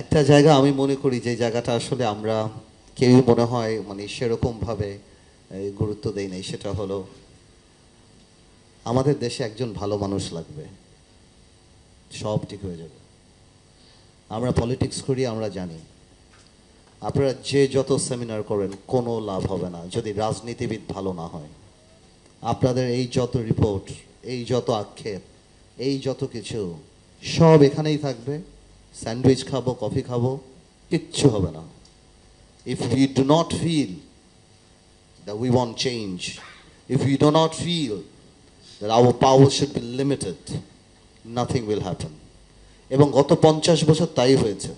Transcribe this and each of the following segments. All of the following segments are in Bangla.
একটা জায়গা আমি মনে করি যে জায়গাটা আসলে আমরা কেউই মনে হয় মানে সেরকমভাবে গুরুত্ব দেই নাই, সেটা হলো আমাদের দেশে একজন ভালো মানুষ লাগবে, সব ঠিক হয়ে যাবে। আমরা পলিটিক্স করি, আমরা জানি আপনারা যে যত সেমিনার করেন কোনো লাভ হবে না যদি রাজনীতিবিদ ভালো না হয়। আপনাদের এই যত রিপোর্ট, এই যত আক্ষেপ, এই যত কিছু সব এখানেই থাকবে। স্যান্ডউইচ খাবো, কফি খাবো, কিচ্ছু হবে না। If we do not feel that we want change, if we do not feel that our power should be limited, nothing will happen. এবং গত 50 বছর তাই হয়েছে।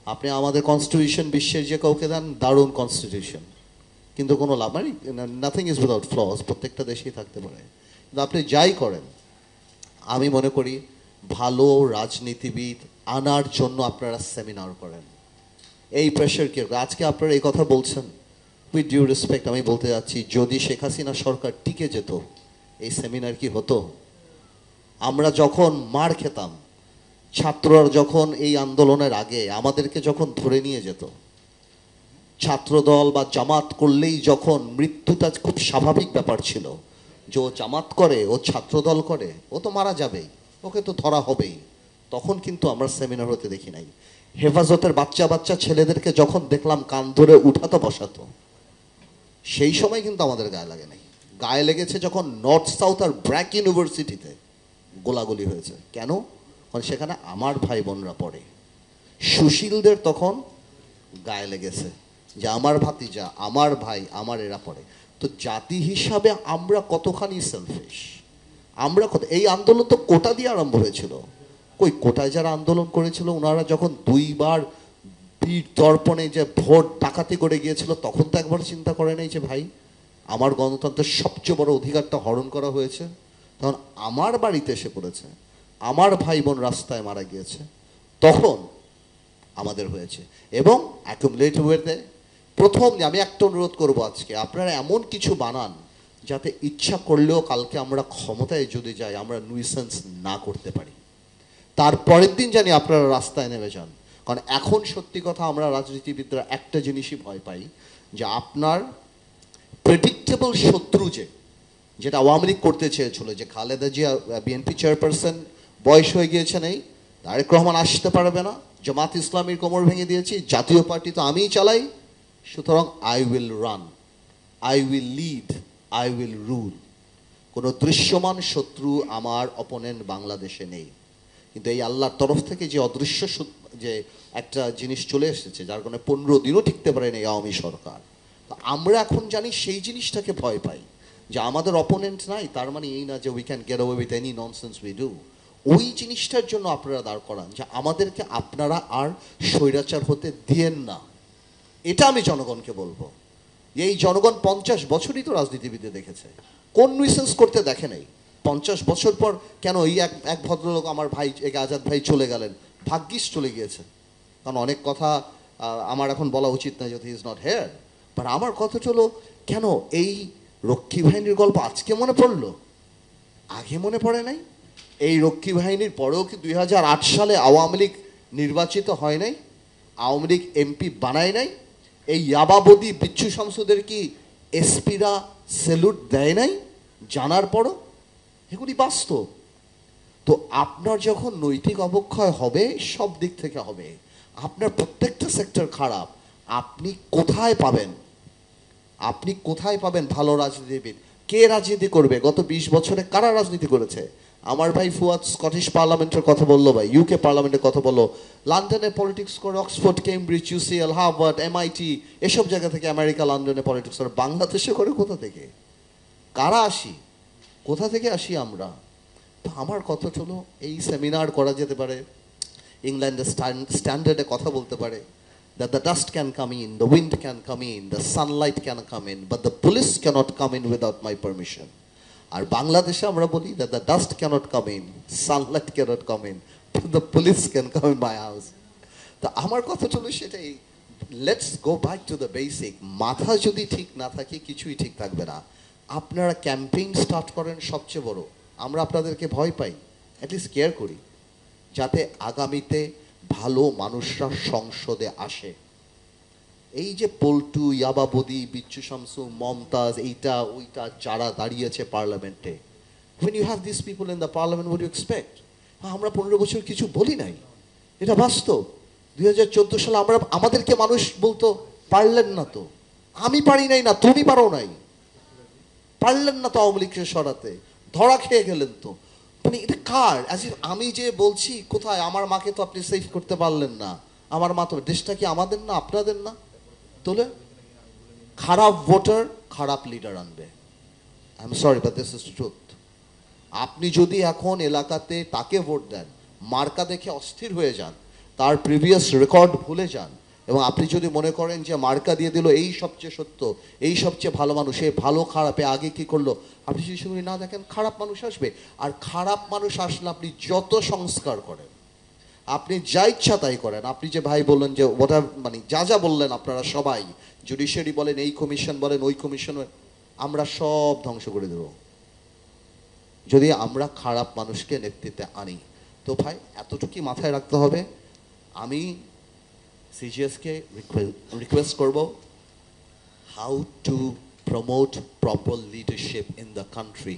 আপনি আমাদের কনস্টিটিউশন বিশ্বের যে কাউকে দেন, দারুণ কনস্টিটিউশন, কিন্তু কোনো লাভ মানে নাথিং ইজ উইদাউট ফ্লস, প্রত্যেকটা দেশেই থাকতে পারে। কিন্তু আপনি যাই করেন, আমি মনে করি ভালো রাজনীতিবিদ আনার জন্য আপনারা সেমিনার করেন। এই প্রেশার কি আজকে আপনারা এই কথা বলছেন, উইথ ডিউ রেসপেক্ট আমি বলতে যাচ্ছি, যদি শেখ হাসিনা সরকার টিকে যেত এই সেমিনার কি হতো? আমরা যখন মার খেতাম, ছাত্ররা যখন এই আন্দোলনের আগে আমাদেরকে যখন ধরে নিয়ে যেত, ছাত্রদল বা জামাত করলেই যখন মৃত্যুটা খুব স্বাভাবিক ব্যাপার ছিল, যে ও জামাত করে, ও ছাত্রদল করে, ও তো মারা যাবেই, ওকে তো ধরা হবেই, তখন কিন্তু আমরা সেমিনার হতে দেখি নাই। হেফাজতের বাচ্চা বাচ্চা ছেলেদেরকে যখন দেখলাম কান ধরে উঠাতো বসাতো, সেই সময় কিন্তু আমাদের গায়ে লাগে নাই। গায়ে লেগেছে যখন নর্থ সাউথ আর ব্র্যাক ইউনিভার্সিটিতে গোলাগুলি হয়েছে। কেন? কারণ সেখানে আমার ভাই বোনরা পড়ে। সুশীলদের তখন গায়ে লেগেছে যে আমার ভাতিজা, আমার ভাই, আমার এরা পড়ে। তো জাতি হিসাবে আমরা কতখানি সেলফিশ, আমরা কত। এই আন্দোলন তো কোটা দিয়ে আরম্ভ হয়েছিল। কই কোটায় যারা আন্দোলন করেছিল, ওনারা যখন 2বার বীর দর্পণে যে ভোট ডাকাতি করে গিয়েছিল, তখন তো একবার চিন্তা করে নাই যে ভাই আমার গণতন্ত্রের সবচেয়ে বড় অধিকারটা হরণ করা হয়েছে, তখন আমার বাড়িতে এসে পড়েছে, আমার ভাই বোন রাস্তায় মারা গিয়েছে, তখন আমাদের হয়েছে। এবং অ্যাকুমুলেট ওয়েতে প্রথম আমি একটা অনুরোধ করবো, আজকে আপনারা এমন কিছু বানান যাতে ইচ্ছা করলেও কালকে আমরা ক্ষমতায় যদি যাই আমরা নুইসেন্স না করতে পারি। তারপরের দিন জানি আপনারা রাস্তায় নেমে যান। কারণ এখন সত্যি কথা আমরা রাজনীতিবিদরা একটা জিনিসই ভয় পাই, যে আপনার প্রেডিক্টেবল শত্রু যেটা আওয়ামী লীগ করতে চেয়েছিল, যে খালেদা জিয়া বিএনপি চেয়ারপারসন বয়স হয়ে গিয়েছে, নেই, তারেক রহমান আসতে পারবে না, জামাত ইসলামীর কোমর ভেঙে দিয়েছি, জাতীয় পার্টি তো আমিই চালাই, সুতরাং I will run, I will lead, I will rule. কোনো দৃশ্যমান শত্রু আমার অপোনেন্ট বাংলাদেশে নেই। কিন্তু এই আল্লাহর তরফ থেকে যে অদৃশ্য যে একটা জিনিস চলে এসেছে, যার কারণে 15 দিনও টিকতে পারেন এই আওয়ামী সরকার, তো আমরা এখন জানি সেই জিনিসটাকে ভয় পাই, যে আমাদের অপোনেন্ট নাই, তার মানে এই না যে we can get away with any nonsense we do. ওই জিনিসটার জন্য আপনারা দাঁড় করান যে আমাদেরকে আপনারা আর স্বৈরাচার হতে দিয়েন না। এটা আমি জনগণকে বলবো। এই জনগণ 50 বছরই তো রাজনীতিবিদে দেখেছে, কোন নুইসেন্স করতে দেখে নাই। 50 বছর পর কেন এই এক ভদ্রলোক আমার ভাই আজাদ ভাই চলে গেলেন, ভাগ্যিস চলে গিয়েছে, কারণ অনেক কথা আমার এখন বলা উচিত না, যদি ইজ নট হেয়ার, বাট আমার কথা হলো কেন এই রক্ষী বাহিনীর গল্প আজকে মনে পড়লো, আগে মনে পড়ে নাই? এই রক্ষী বাহিনীর পরেও কি 2008 সালে আওয়ামী লীগ নির্বাচিত হয় নাই? আওয়ামী লীগ এমপি বানায় নাই? এই ইয়াবাবদি বিচ্ছু শামসুদের কি এসপিরা স্যালুট দেয় নাই জানার পরও? এগুলি বাস্তব। তো আপনার যখন নৈতিক অবক্ষয় হবে, সব দিক থেকে হবে, আপনার প্রত্যেকটা সেক্টর খারাপ, আপনি কোথায় পাবেন? আপনি কোথায় পাবেন ভালো রাজনীতিবিদ? কে রাজনীতি করবে? গত 20 বছরে কারা রাজনীতি করেছে? আমার ভাই ফুয়াদ স্কটিশ পার্লামেন্টের কথা বললো, ভাই ইউকে পার্লামেন্টের কথা বললো, লন্ডনে পলিটিক্স করে, Oxford, Cambridge, UCL, Harvard, MIT, এসব জায়গা থেকে আমেরিকা লন্ডনে পলিটিক্স করে। বাংলাদেশে করে কোথা থেকে? কারা আসি? কোথা থেকে আসি আমরা? তো আমার কথা হলো এই সেমিনার করা যেতে পারে, ইংল্যান্ডের স্ট্যান্ডার্ডে কথা বলতে পারে, that the dust can come in, the wind can come in, the sunlight can come in, but the police cannot come in without my permission. আর বাংলাদেশে আমরা বলি that the dust cannot come in, sunlight cannot come in, but the police can come in my house. তো আমার কথা হলো সেটাই, let's go back to the basic. মাথা যদি ঠিক না থাকে কিছুই ঠিক থাকবে না। আপনারা ক্যাম্পেইন স্টার্ট করেন, সবচেয়ে বড় আমরা আপনাদেরকে ভয় পাই, অ্যাটলিস্ট কেয়ার করি, যাতে আগামীতে ভালো মানুষরা সংসদে আসে। এই যে পল্টু, ইয়াবাবদি, বিচ্ছু শামসু, মমতাজ, এইটা ওইটা যারা দাঁড়িয়েছে পার্লামেন্টে, when you have these people in the parliament, what do you expect? আমরা 15 বছর কিছু বলি নাই, এটা বাস্তব। 2014 সালে আমরা, আমাদেরকে মানুষ বলতো পারলেন না তো, আমি পারি নাই না, তুমি পারো নাই, পারলেন না তো আওয়ামী লীগকে সরাতে, ধরা খেয়ে গেলেন তো। মানে এটা কার? আমি যে বলছি কোথায়, আমার মাকে তো আপনি সেভ করতে পারলেন না, আমার মা তো, দেশটা কি আমাদের না আপনাদের না? তোলে খারাপ ভোটার খারাপ লিডার আনবে। I am sorry but this is truth. আপনি যদি এখন এলাকাতে তাকে ভোট দেন, মার্কা দেখে অস্থির হয়ে যান, তার প্রিভিয়াস রেকর্ড ভুলে যান, এবং আপনি যদি মনে করেন যে মার্কা দিয়ে দিল এই সবচেয়ে সত্য, এই সবচেয়ে ভালো মানুষ, এই ভালো খারাপে আগে কি করলো, আপনি যদি সেগুলি না দেখেন, খারাপ মানুষ আসবে। আর খারাপ মানুষ আসলে আপনি যত সংস্কার করেন, আপনি যা ইচ্ছা তাই করেন, আপনি যে ভাই বললেন যে ওটা মানে যা যা বললেন আপনারা সবাই, জুডিশিয়ারি বলেন, এই কমিশন বলেন, ওই কমিশন, আমরা সব ধ্বংস করে দেব যদি আমরা খারাপ মানুষকে নেতৃত্বে আনি। তো ভাই এতটুকুই মাথায় রাখতে হবে। আমি সিজিএসকে রিকোয়েস্ট করব, how to promote proper leadership in the country,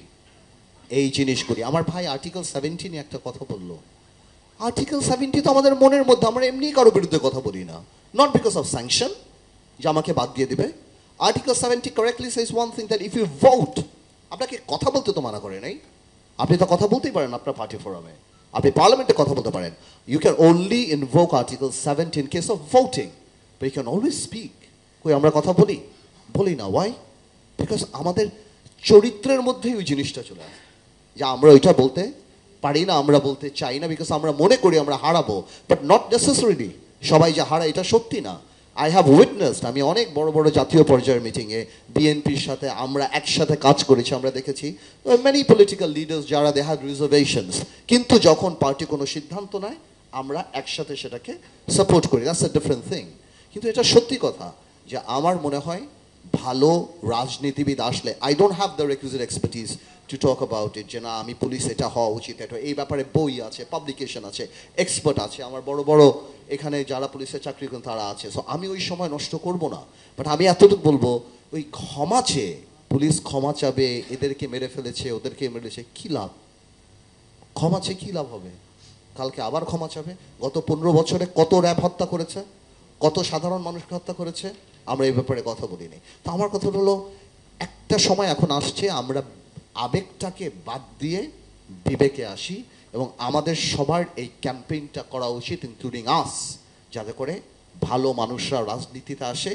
এই জিনিসগুলি। আমার ভাই আর্টিকেল 17 একটা কথা বললো, আর্টিকেল 70 তো আমাদের মনের মধ্যে, আমরা এমনি কারো বিরুদ্ধে কথা বলি না, নট বিকজ অফ স্যাংশন যে আমাকে বাদ দিয়ে দিবে। Article 70 correctly says one thing, that if you vote, আপনাকে কথা বলতে তো মানা করে নাই, আপনি তো কথা বলতেই পারেন আপনার পার্টি ফোরামে, আপনি পার্লামেন্টে কথা বলতে পারেন। You can only invoke article 70 in case of voting, but you can always speak. কই আমরা কথা বলি? বলি না। ওয়াই? বিকজ আমাদের চরিত্রের মধ্যেই ওই জিনিসটা চলে আসে যে আমরা ওইটা বলতে পারি না, আমরা বলতে চাই না, বিকজ আমরা মনে করি আমরা হারাবো, বাট নট নেসেসারিলি সবাই যে হারায় এটা সত্যি না। আই হ্যাভ উইটনেসড, আমি অনেক বড় বড় জাতীয় পর্যায়ের মিটিংয়ে বিএনপির সাথে আমরা একসাথে কাজ করেছি, আমরা দেখেছি মেনি পলিটিক্যাল লিডার্স যারা দে হ্যাড রিজার্ভেশনস, কিন্তু যখন পার্টি কোনো সিদ্ধান্ত নেয় আমরা একসাথে সেটাকে সাপোর্ট করি, দ্যাটস আ ডিফারেন্ট থিং। কিন্তু এটা সত্যি কথা যে আমার মনে হয় ভালো রাজনীতিবিদ আসলে, I don't have the requisite expertise to talk about it, যে না আমি পুলিশ এটা হওয়া উচিত, এটা এই ব্যাপারে বই আছে, পাবলিকেশন আছে, এক্সপার্ট আছে, আমার বড় বড় এখানে যারা পুলিশের চাকরি করেন তারা আছে, সো আমি ওই সময় নষ্ট করব না। বাট আমি এতটুকু বলবো, ওই ক্ষমা চেয়ে পুলিশ ক্ষমা চাবে, এদেরকে মেরে ফেলেছে ওদেরকে মেরেছে, কী লাভ? ক্ষমা চেয়ে কী লাভ হবে? কালকে আবার ক্ষমা চাবে। গত 15 বছরে কত র্যাব হত্যা করেছে, কত সাধারণ মানুষকে হত্যা করেছে, আমরা এই ব্যাপারে কথা বলিনি। তো আমার কথা হলো, একটা সময় এখন আসছে আমরা আবেগটাকে বাদ দিয়ে বিবেকে আসি, এবং আমাদের সবার এই ক্যাম্পেইনটা করা উচিত, ইনক্লুডিং আস, যাতে করে ভালো মানুষরা রাজনীতিতে আসে,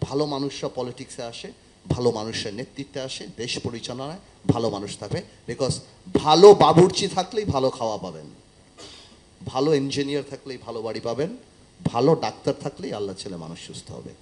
ভালো মানুষরা পলিটিক্সে আসে, ভালো মানুষের নেতৃত্বে আসে, দেশ পরিচালনায় ভালো মানুষ থাকবে। বিকজ ভালো বাবুর্চি থাকলেই ভালো খাওয়া পাবেন, ভালো ইঞ্জিনিয়ার থাকলেই ভালো বাড়ি পাবেন, ভালো ডাক্তার থাকলেই আল্লাহ ছেলে মানুষ সুস্থ হবে।